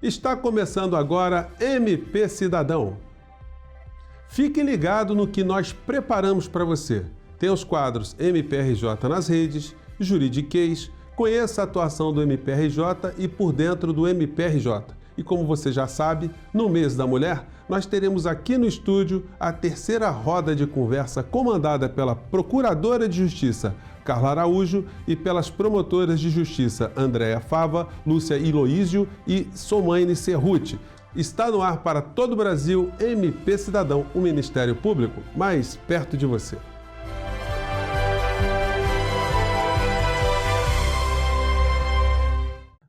Está começando agora MP Cidadão. Fique ligado no que nós preparamos para você. Tem os quadros MPRJ nas redes, Juridiquês, conheça a atuação do MPRJ e por dentro do MPRJ. E como você já sabe, no mês da mulher, nós teremos aqui no estúdio a terceira roda de conversa comandada pela Procuradora de Justiça, Carla Araújo, e pelas promotoras de justiça, Andréa Fava, Lúcia Iloísio e Somaine Cerruti. Está no ar para todo o Brasil MP Cidadão, o Ministério Público mais perto de você.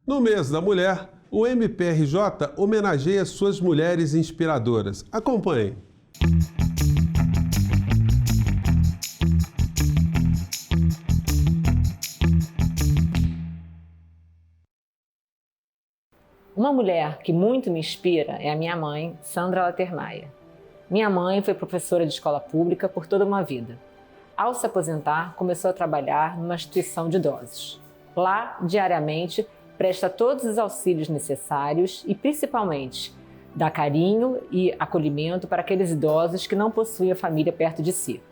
No mês da mulher, o MPRJ homenageia suas mulheres inspiradoras. Acompanhe. Uma mulher que muito me inspira é a minha mãe, Sandra Latermaia. Minha mãe foi professora de escola pública por toda uma vida. Ao se aposentar, começou a trabalhar numa instituição de idosos. Lá, diariamente, presta todos os auxílios necessários e, principalmente, dá carinho e acolhimento para aqueles idosos que não possuem a família perto de si.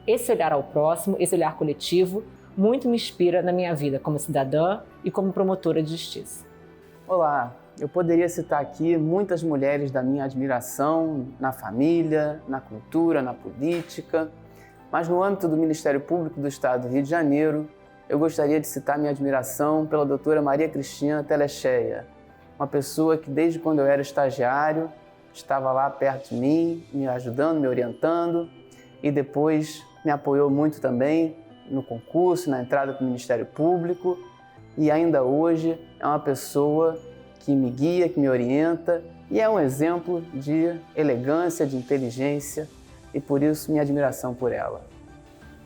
Esse olhar ao próximo, esse olhar coletivo, muito me inspira na minha vida como cidadã e como promotora de justiça. Olá, eu poderia citar aqui muitas mulheres da minha admiração na família, na cultura, na política, mas no âmbito do Ministério Público do Estado do Rio de Janeiro, eu gostaria de citar minha admiração pela doutora Maria Cristina Telecheia, uma pessoa que desde quando eu era estagiário estava lá perto de mim, me ajudando, me orientando e depois me apoiou muito também no concurso, na entrada para o Ministério Público e ainda hoje é uma pessoa que me guia, que me orienta e é um exemplo de elegância, de inteligência e por isso minha admiração por ela.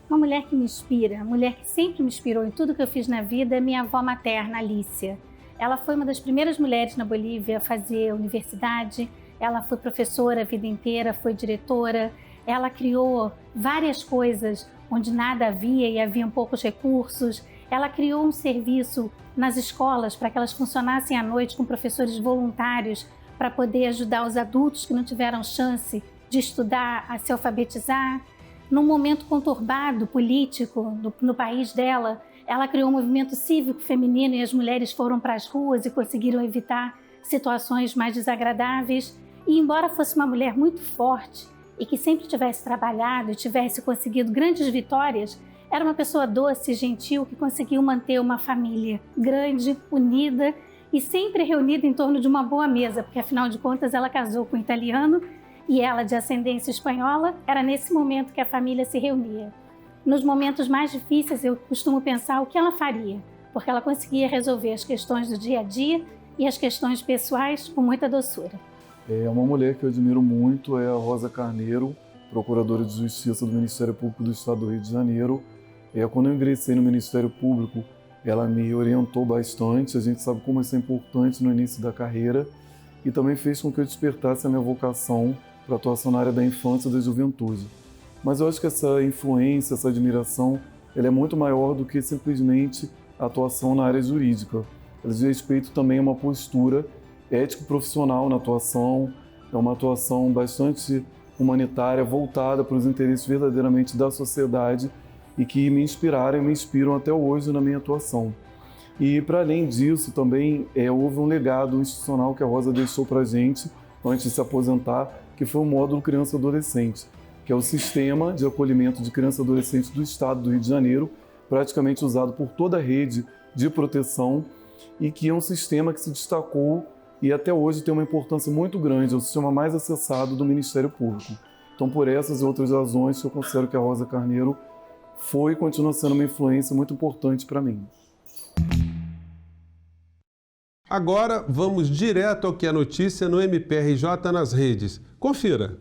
Uma mulher que me inspira, uma mulher que sempre me inspirou em tudo que eu fiz na vida é minha avó materna, Alicia. Ela foi uma das primeiras mulheres na Bolívia a fazer universidade, ela foi professora a vida inteira, foi diretora, ela criou várias coisas onde nada havia e haviam poucos recursos, ela criou um serviço nas escolas para que elas funcionassem à noite com professores voluntários para poder ajudar os adultos que não tiveram chance de estudar a se alfabetizar. Num momento conturbado político no país dela, ela criou um movimento cívico feminino e as mulheres foram para as ruas e conseguiram evitar situações mais desagradáveis. E embora fosse uma mulher muito forte e que sempre tivesse trabalhado e tivesse conseguido grandes vitórias, era uma pessoa doce e gentil que conseguiu manter uma família grande, unida e sempre reunida em torno de uma boa mesa, porque afinal de contas ela casou com um italiano e ela, de ascendência espanhola, era nesse momento que a família se reunia. Nos momentos mais difíceis, eu costumo pensar o que ela faria, porque ela conseguia resolver as questões do dia a dia e as questões pessoais com muita doçura. Uma mulher que eu admiro muito é a Rosa Carneiro, Procuradora de Justiça do Ministério Público do Estado do Rio de Janeiro. Quando eu ingressei no Ministério Público, ela me orientou bastante, a gente sabe como isso é importante no início da carreira, e também fez com que eu despertasse a minha vocação para atuação na área da infância e da juventude. Mas eu acho que essa influência, essa admiração, ela é muito maior do que simplesmente a atuação na área jurídica. Ela diz respeito também a uma postura ético-profissional na atuação, é uma atuação bastante humanitária, voltada para os interesses verdadeiramente da sociedade e que me inspiraram e me inspiram até hoje na minha atuação. E, para além disso, também houve um legado institucional que a Rosa deixou para a gente, antes de se aposentar, que foi o módulo Criança e Adolescente, que é o sistema de acolhimento de criança e adolescente do Estado do Rio de Janeiro, praticamente usado por toda a rede de proteção e que é um sistema que se destacou e até hoje tem uma importância muito grande, é o sistema mais acessado do Ministério Público. Então, por essas e outras razões, eu considero que a Rosa Carneiro foi e continua sendo uma influência muito importante para mim. Agora vamos direto ao que é notícia no MPRJ nas redes. Confira.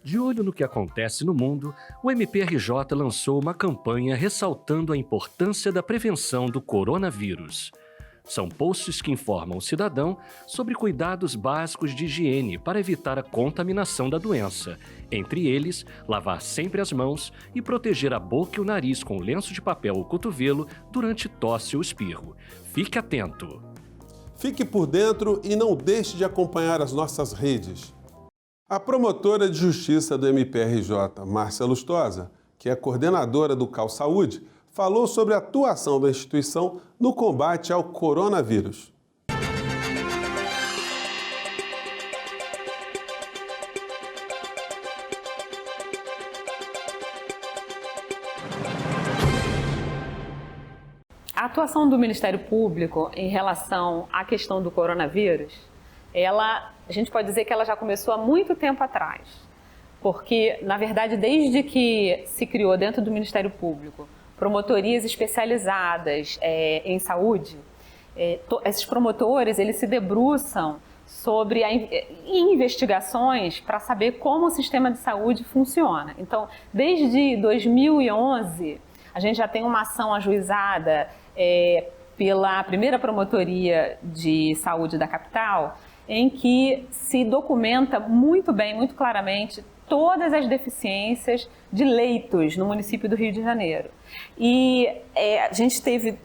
De olho no que acontece no mundo, o MPRJ lançou uma campanha ressaltando a importância da prevenção do coronavírus. São posts que informam o cidadão sobre cuidados básicos de higiene para evitar a contaminação da doença. Entre eles, lavar sempre as mãos e proteger a boca e o nariz com lenço de papel ou cotovelo durante tosse ou espirro. Fique atento! Fique por dentro e não deixe de acompanhar as nossas redes. A promotora de justiça do MPRJ, Márcia Lustosa, que é coordenadora do CAL Saúde, falou sobre a atuação da instituição no combate ao coronavírus. A atuação do Ministério Público em relação à questão do coronavírus, a gente pode dizer que ela já começou há muito tempo atrás. Porque, na verdade, desde que se criou dentro do Ministério Público promotorias especializadas em saúde, esses promotores eles se debruçam sobre investigações para saber como o sistema de saúde funciona. Então, desde 2011, a gente já tem uma ação ajuizada pela primeira promotoria de saúde da capital, em que se documenta muito bem, muito claramente, todas as deficiências de leitos no município do Rio de Janeiro. E a gente teve,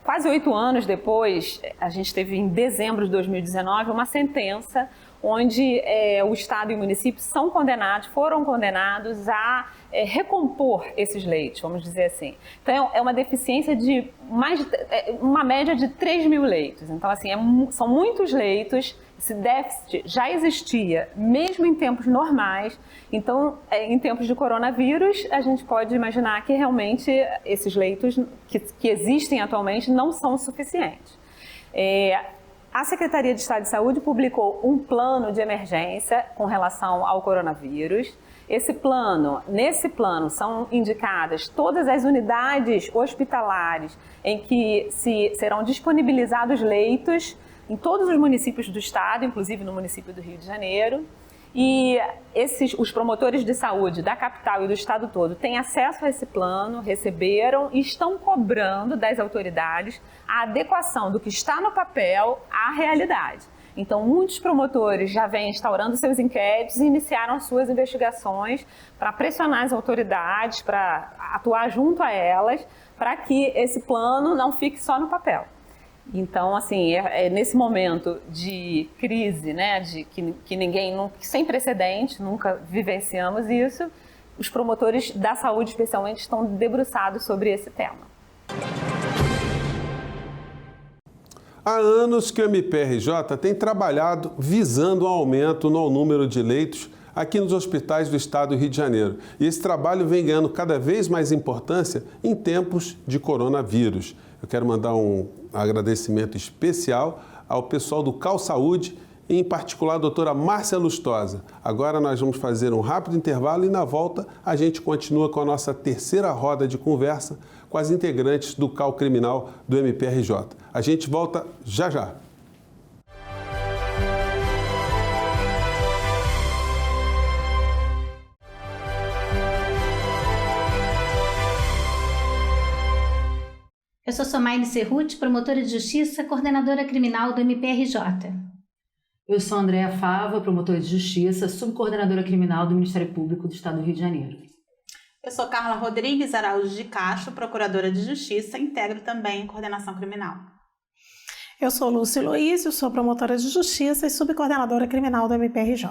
quase 8 anos depois, a gente teve em dezembro de 2019, uma sentença onde o Estado e o município foram condenados a recompor esses leitos, vamos dizer assim. Então, é uma deficiência de uma média de 3.000 leitos. Então, assim, são muitos leitos. Esse déficit já existia, mesmo em tempos normais. Então, em tempos de coronavírus, a gente pode imaginar que realmente esses leitos que existem atualmente não são suficientes. A Secretaria de Estado de Saúde publicou um plano de emergência com relação ao coronavírus. Nesse plano são indicadas todas as unidades hospitalares em que serão disponibilizados leitos em todos os municípios do estado, inclusive no município do Rio de Janeiro. E os promotores de saúde da capital e do estado todo têm acesso a esse plano, receberam e estão cobrando das autoridades a adequação do que está no papel à realidade. Então, muitos promotores já vêm instaurando seus inquéritos e iniciaram suas investigações para pressionar as autoridades, para atuar junto a elas, para que esse plano não fique só no papel. Então, assim, nesse momento de crise, né, sem precedente, nunca vivenciamos isso, os promotores da saúde, especialmente, estão debruçados sobre esse tema. Há anos que o MPRJ tem trabalhado visando um aumento no número de leitos aqui nos hospitais do estado do Rio de Janeiro. E esse trabalho vem ganhando cada vez mais importância em tempos de coronavírus. Eu quero mandar um agradecimento especial ao pessoal do CAL Saúde, em particular a doutora Márcia Lustosa. Agora nós vamos fazer um rápido intervalo e na volta a gente continua com a nossa terceira roda de conversa com as integrantes do CAL Criminal do MPRJ. A gente volta já já. Eu sou Somaine Cerruti, promotora de justiça, coordenadora criminal do MPRJ. Eu sou Andréa Fava, promotora de justiça, subcoordenadora criminal do Ministério Público do Estado do Rio de Janeiro. Eu sou Carla Rodrigues Araújo de Castro, procuradora de justiça, integro também coordenação criminal. Eu sou Lúcia Luísio, sou promotora de justiça e subcoordenadora criminal do MPRJ.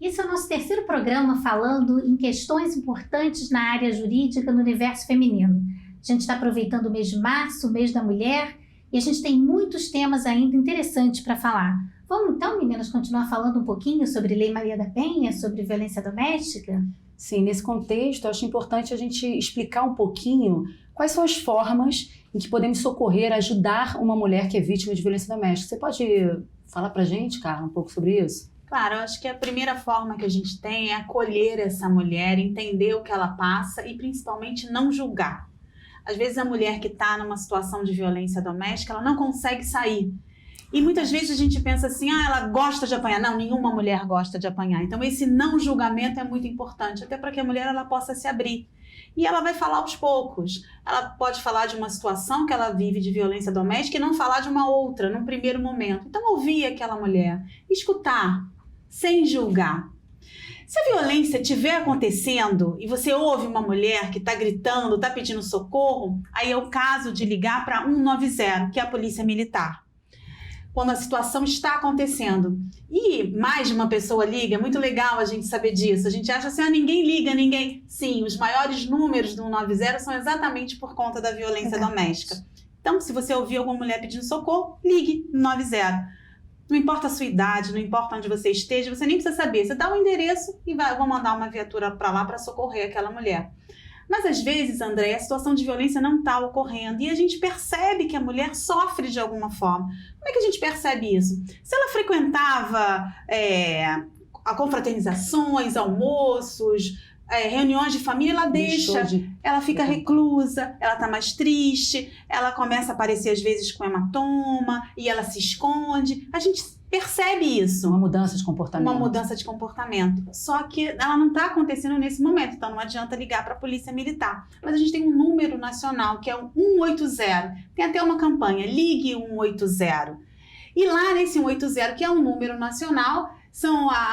Esse é o nosso terceiro programa falando em questões importantes na área jurídica no universo feminino. A gente está aproveitando o mês de março, o mês da mulher, e a gente tem muitos temas ainda interessantes para falar. Vamos então, meninas, continuar falando um pouquinho sobre Lei Maria da Penha, sobre violência doméstica? Sim, nesse contexto, eu acho importante a gente explicar um pouquinho quais são as formas em que podemos socorrer, ajudar uma mulher que é vítima de violência doméstica. Você pode falar para a gente, Carla, um pouco sobre isso? Claro, eu acho que a primeira forma que a gente tem é acolher essa mulher, entender o que ela passa e principalmente não julgar. Às vezes a mulher que está numa situação de violência doméstica, ela não consegue sair. E muitas vezes a gente pensa assim, ela gosta de apanhar. Não, nenhuma mulher gosta de apanhar. Então esse não julgamento é muito importante, até para que a mulher ela possa se abrir. E ela vai falar aos poucos. Ela pode falar de uma situação que ela vive de violência doméstica e não falar de uma outra, num primeiro momento. Então ouvir aquela mulher, escutar, sem julgar. Se a violência estiver acontecendo e você ouve uma mulher que está gritando, está pedindo socorro, aí é o caso de ligar para 190, que é a polícia militar. Quando a situação está acontecendo e mais de uma pessoa liga, é muito legal a gente saber disso. A gente acha assim, ninguém liga, ninguém... Sim, os maiores números do 190 são exatamente por conta da violência doméstica. Então, se você ouvir alguma mulher pedindo socorro, ligue 190. Não importa a sua idade, não importa onde você esteja, você nem precisa saber. Você dá o endereço e eu vou mandar uma viatura para lá para socorrer aquela mulher. Mas às vezes, André, a situação de violência não está ocorrendo e a gente percebe que a mulher sofre de alguma forma. Como é que a gente percebe isso? Se ela frequentava confraternizações, almoços, reuniões de família, ela deixa, ela fica reclusa, ela tá mais triste, ela começa a aparecer às vezes com hematoma e ela se esconde. A gente percebe isso. Uma mudança de comportamento. Uma mudança de comportamento. Só que ela não está acontecendo nesse momento, então não adianta ligar para a polícia militar. Mas a gente tem um número nacional, que é o 180. Tem até uma campanha, Ligue 180. E lá nesse 180, que é um número nacional,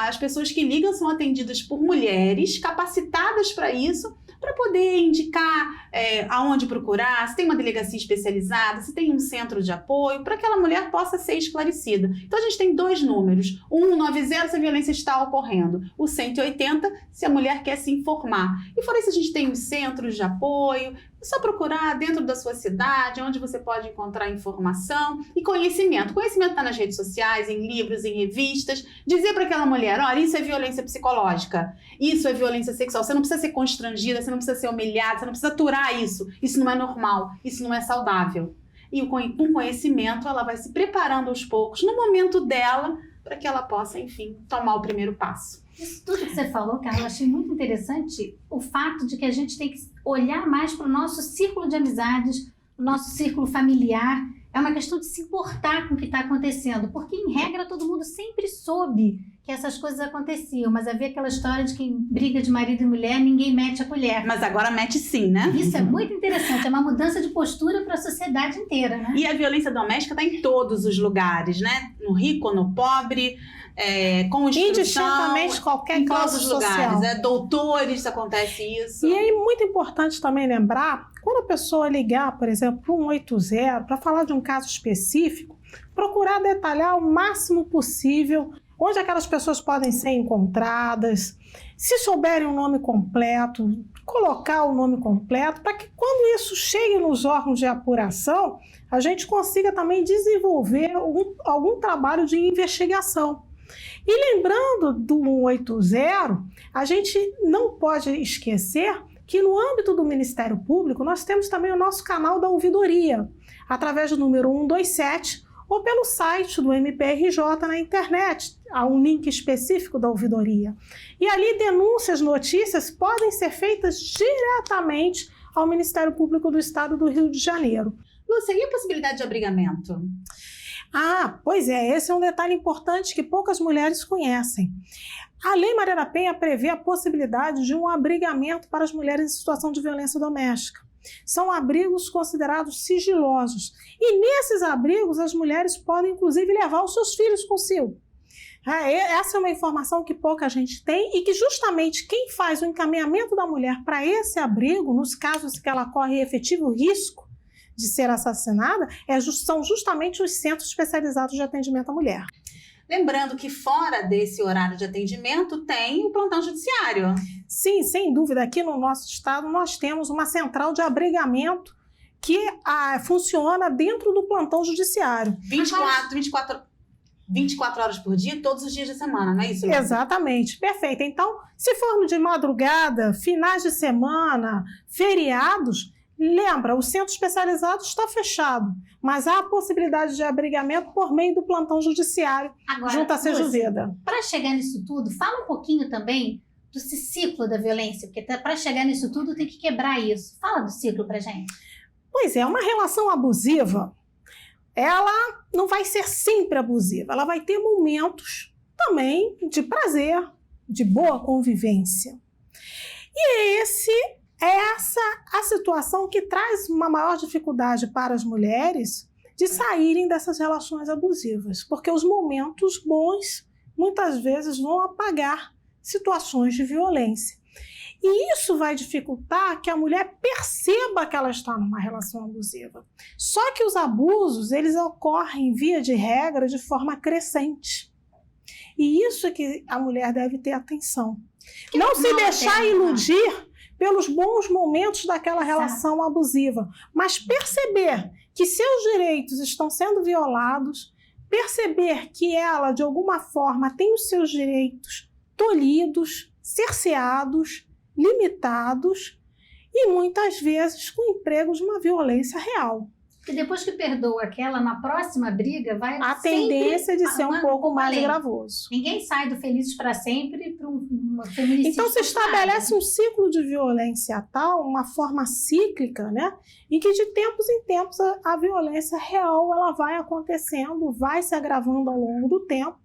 as pessoas que ligam são atendidas por mulheres capacitadas para isso, para poder indicar aonde procurar, se tem uma delegacia especializada, se tem um centro de apoio, para que aquela mulher possa ser esclarecida. Então a gente tem dois números, o 190 se a violência está ocorrendo, o 180 se a mulher quer se informar. E fora isso a gente tem os centros de apoio, é só procurar dentro da sua cidade, onde você pode encontrar informação e conhecimento. Conhecimento está nas redes sociais, em livros, em revistas. Dizer para aquela mulher, olha, isso é violência psicológica, isso é violência sexual. Você não precisa ser constrangida, você não precisa ser humilhada, você não precisa aturar isso. Isso não é normal, isso não é saudável. E com conhecimento, ela vai se preparando aos poucos, no momento dela, para que ela possa, enfim, tomar o primeiro passo. Isso tudo que você falou, Carla, eu achei muito interessante o fato de que a gente tem que olhar mais para o nosso círculo de amizades, o nosso círculo familiar. É uma questão de se importar com o que está acontecendo, porque em regra todo mundo sempre soube que essas coisas aconteciam, mas havia aquela história de que em briga de marido e mulher ninguém mete a colher. Mas agora mete sim, né? Isso é muito interessante, é uma mudança de postura para a sociedade inteira, né? E a violência doméstica está em todos os lugares, né? No rico, no pobre, com instrução, indistintamente qualquer classe social. Lugares, doutores, acontece isso. E é muito importante também lembrar, quando a pessoa ligar, por exemplo, para o 180, para falar de um caso específico, procurar detalhar o máximo possível onde aquelas pessoas podem ser encontradas, se souberem o nome completo, colocar o nome completo, para que quando isso chegue nos órgãos de apuração, a gente consiga também desenvolver algum trabalho de investigação. E lembrando do 180, a gente não pode esquecer que no âmbito do Ministério Público nós temos também o nosso canal da ouvidoria, através do número 127 ou pelo site do MPRJ na internet, há um link específico da ouvidoria. E ali denúncias, notícias podem ser feitas diretamente ao Ministério Público do Estado do Rio de Janeiro. Lúcia, e a possibilidade de abrigamento? Pois é, esse é um detalhe importante que poucas mulheres conhecem. A Lei Maria da Penha prevê a possibilidade de um abrigamento para as mulheres em situação de violência doméstica. São abrigos considerados sigilosos. E nesses abrigos, as mulheres podem, inclusive, levar os seus filhos consigo. Essa é uma informação que pouca gente tem e que justamente quem faz o encaminhamento da mulher para esse abrigo, nos casos que ela corre efetivo risco de ser assassinada, são justamente os centros especializados de atendimento à mulher. Lembrando que fora desse horário de atendimento tem o plantão judiciário. Sim, sem dúvida. Aqui no nosso estado nós temos uma central de abrigamento que funciona dentro do plantão judiciário. 24 horas por dia, todos os dias da semana, não é isso, Lúcia? Exatamente, perfeito. Então, se formos de madrugada, finais de semana, feriados, lembra, o centro especializado está fechado, mas há a possibilidade de abrigamento por meio do plantão judiciário junto à Sejuveda. Para chegar nisso tudo, fala um pouquinho também do ciclo da violência, porque para chegar nisso tudo tem que quebrar isso. Fala do ciclo para gente. Pois é, uma relação abusiva, ela não vai ser sempre abusiva, ela vai ter momentos também de prazer, de boa convivência. E essa a situação que traz uma maior dificuldade para as mulheres de saírem dessas relações abusivas, porque os momentos bons muitas vezes vão apagar situações de violência. E isso vai dificultar que a mulher perceba que ela está numa relação abusiva. Só que os abusos, eles ocorrem, via de regra, de forma crescente. E isso é que a mulher deve ter atenção. Não se deixar iludir pelos bons momentos daquela relação abusiva, mas perceber que seus direitos estão sendo violados, perceber que ela, de alguma forma, tem os seus direitos tolhidos, cerceados, limitados e muitas vezes com empregos de uma violência real. E depois que perdoa aquela, na próxima briga vai a tendência de ser um pouco mais gravoso. Ninguém sai do felizes para sempre para um feminicídio. Então se estabelece um ciclo de violência tal, uma forma cíclica, né? E que de tempos em tempos a violência real ela vai acontecendo, vai se agravando ao longo do tempo,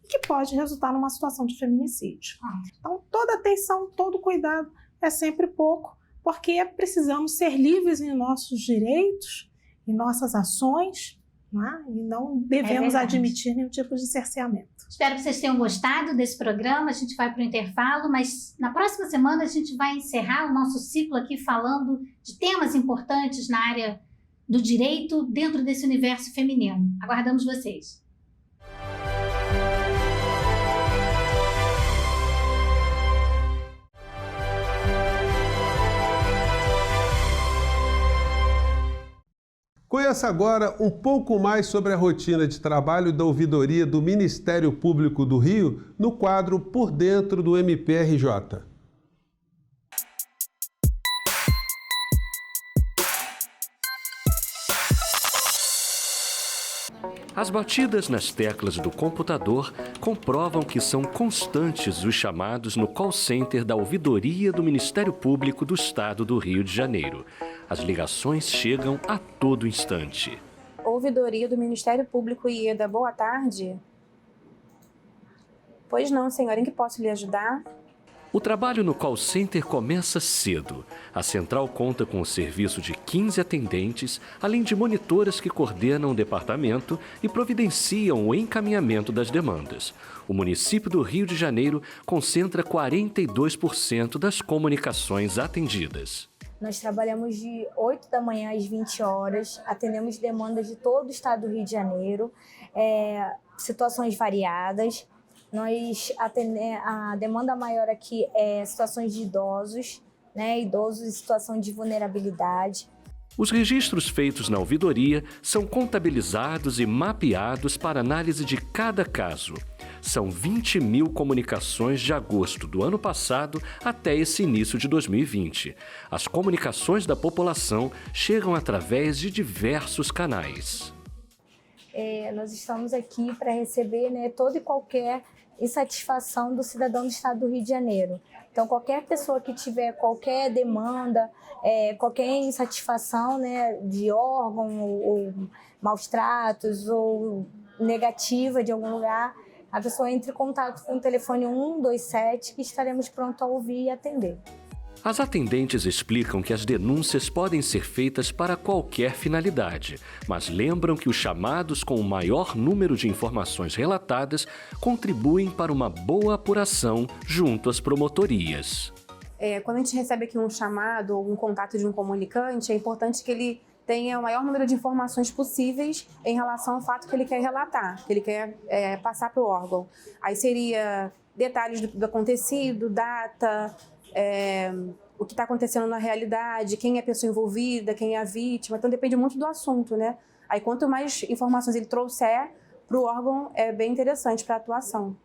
que pode resultar numa situação de feminicídio. Então, toda atenção, todo cuidado é sempre pouco, porque precisamos ser livres em nossos direitos, em nossas ações, né? E não devemos admitir nenhum tipo de cerceamento. Espero que vocês tenham gostado desse programa. A gente vai para o intervalo, mas na próxima semana a gente vai encerrar o nosso ciclo aqui falando de temas importantes na área do direito dentro desse universo feminino. Aguardamos vocês. Conheça agora um pouco mais sobre a rotina de trabalho da ouvidoria do Ministério Público do Rio no quadro Por Dentro do MPRJ. As batidas nas teclas do computador comprovam que são constantes os chamados no call center da ouvidoria do Ministério Público do Estado do Rio de Janeiro. As ligações chegam a todo instante. Ouvidoria do Ministério Público IEDA, boa tarde. Pois não, senhora, em que posso lhe ajudar? O trabalho no call center começa cedo. A central conta com o serviço de 15 atendentes, além de monitoras que coordenam o departamento e providenciam o encaminhamento das demandas. O município do Rio de Janeiro concentra 42% das comunicações atendidas. Nós trabalhamos de 8 da manhã às 20 horas, atendemos demandas de todo o estado do Rio de Janeiro, situações variadas. A demanda maior aqui é situações de idosos, né? Idosos em situação de vulnerabilidade. Os registros feitos na ouvidoria são contabilizados e mapeados para análise de cada caso. São 20 mil comunicações de agosto do ano passado até esse início de 2020. As comunicações da população chegam através de diversos canais. Nós estamos aqui para receber, né, toda e qualquer insatisfação do cidadão do estado do Rio de Janeiro. Então, qualquer pessoa que tiver qualquer demanda, qualquer insatisfação, né, de órgão, ou maus tratos, ou negativa de algum lugar, a pessoa entre em contato com o telefone 127, que estaremos prontos a ouvir e atender. As atendentes explicam que as denúncias podem ser feitas para qualquer finalidade, mas lembram que os chamados com o maior número de informações relatadas contribuem para uma boa apuração junto às promotorias. Quando a gente recebe aqui um chamado ou um contato de um comunicante, é importante que ele tenha o maior número de informações possíveis em relação ao fato que ele quer relatar, que ele quer passar para o órgão. Aí seria detalhes do acontecido, data, o que está acontecendo na realidade, quem é a pessoa envolvida, quem é a vítima. Então depende muito do assunto, né? Aí quanto mais informações ele trouxer para o órgão, é bem interessante para a atuação.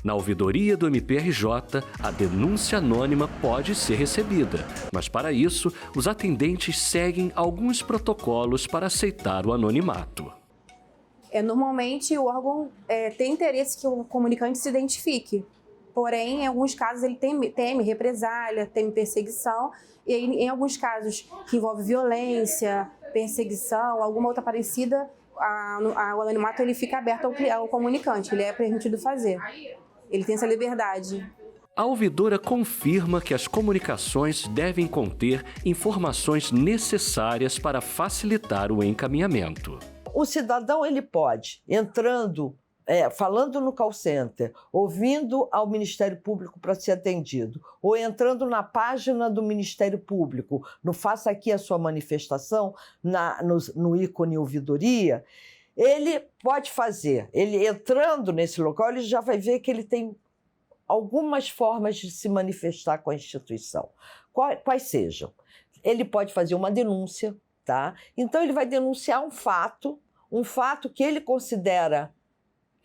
Na ouvidoria do MPRJ, a denúncia anônima pode ser recebida, mas para isso, os atendentes seguem alguns protocolos para aceitar o anonimato. Normalmente, o órgão tem interesse que o comunicante se identifique, porém, em alguns casos, ele teme represália, teme perseguição, e aí, em alguns casos que envolve violência, perseguição, alguma outra parecida, o anonimato ele fica aberto ao comunicante, ele é permitido fazer. Ele tem essa liberdade. A ouvidora confirma que as comunicações devem conter informações necessárias para facilitar o encaminhamento. O cidadão ele pode, entrando, falando no call center, ouvindo ao Ministério Público para ser atendido, ou entrando na página do Ministério Público, no Faça Aqui a Sua Manifestação, no ícone ouvidoria, ele pode fazer. Ele entrando nesse local, ele já vai ver que ele tem algumas formas de se manifestar com a instituição. Quais sejam? Ele pode fazer uma denúncia, tá? Então ele vai denunciar um fato que ele considera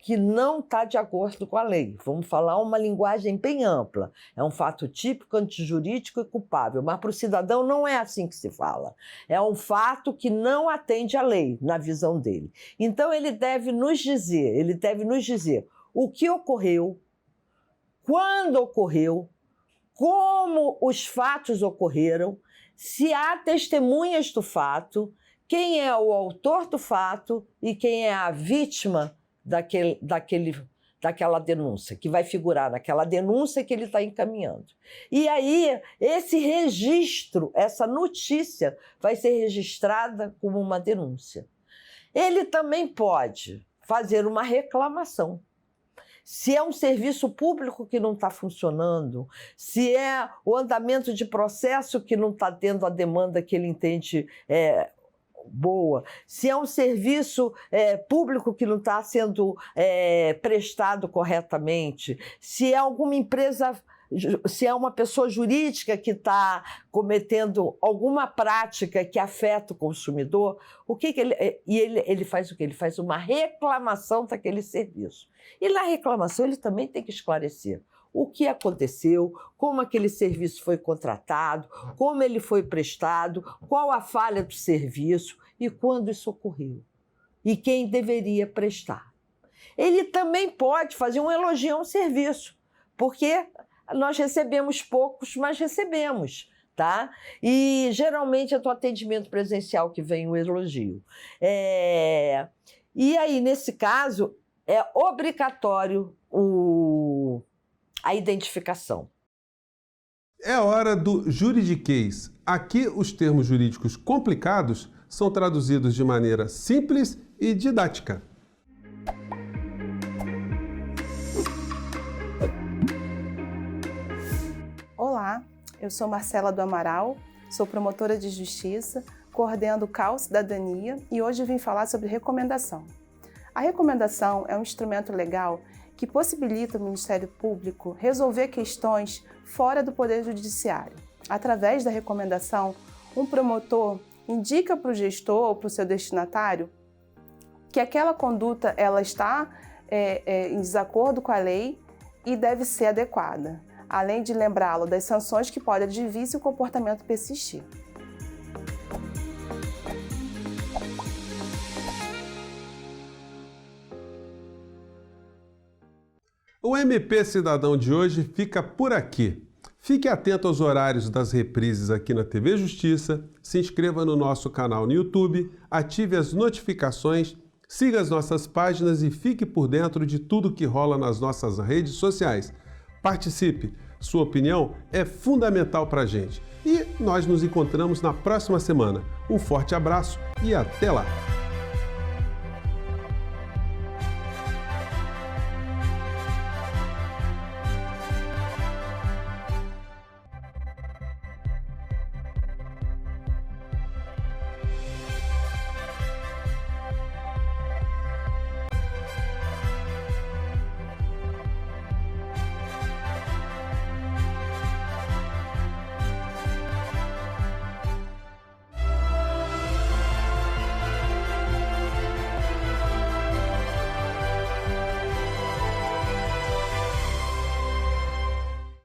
que não está de acordo com a lei. Vamos falar uma linguagem bem ampla. É um fato típico, antijurídico e culpável, mas para o cidadão não é assim que se fala. É um fato que não atende à lei, na visão dele. Então ele deve nos dizer o que ocorreu, quando ocorreu, como os fatos ocorreram, se há testemunhas do quem é o autor do fato e quem é a vítima daquela denúncia, que vai figurar naquela denúncia que ele está encaminhando. E aí, esse registro, essa notícia, vai ser registrada como uma denúncia. Ele também pode fazer uma reclamação. Se é um serviço público que não está funcionando, se é o andamento de processo que não está tendo a demanda que ele entende boa, se é um serviço público que não está sendo prestado corretamente, se é alguma empresa, se é uma pessoa jurídica que está cometendo alguma prática que afeta o consumidor, ele faz o quê? Ele faz uma reclamação daquele serviço. E na reclamação ele também tem que esclarecer o que aconteceu, como aquele serviço foi contratado, como ele foi prestado, qual a falha do serviço e quando isso ocorreu. E quem deveria prestar. Ele também pode fazer um elogio a um serviço, porque nós recebemos poucos, mas recebemos. Tá? E geralmente é do atendimento presencial que vem o elogio. E aí, nesse caso, é obrigatório a identificação. É hora do juridiquês. Aqui os termos jurídicos complicados são traduzidos de maneira simples e didática. Olá, eu sou Marcela do Amaral, sou promotora de justiça, coordeno o CAU Cidadania e hoje vim falar sobre recomendação. A recomendação é um instrumento legal que possibilita ao Ministério Público resolver questões fora do Poder Judiciário. Através da recomendação, um promotor indica para o gestor ou para o seu destinatário que aquela conduta ela está em desacordo com a lei e deve ser adequada, além de lembrá-lo das sanções que podem advir se o comportamento persistir. O MP Cidadão de hoje fica por aqui. Fique atento aos horários das reprises aqui na TV Justiça, se inscreva no nosso canal no YouTube, ative as notificações, siga as nossas páginas e fique por dentro de tudo que rola nas nossas redes sociais. Participe, sua opinião é fundamental para a gente. E nós nos encontramos na próxima semana. Um forte abraço e até lá!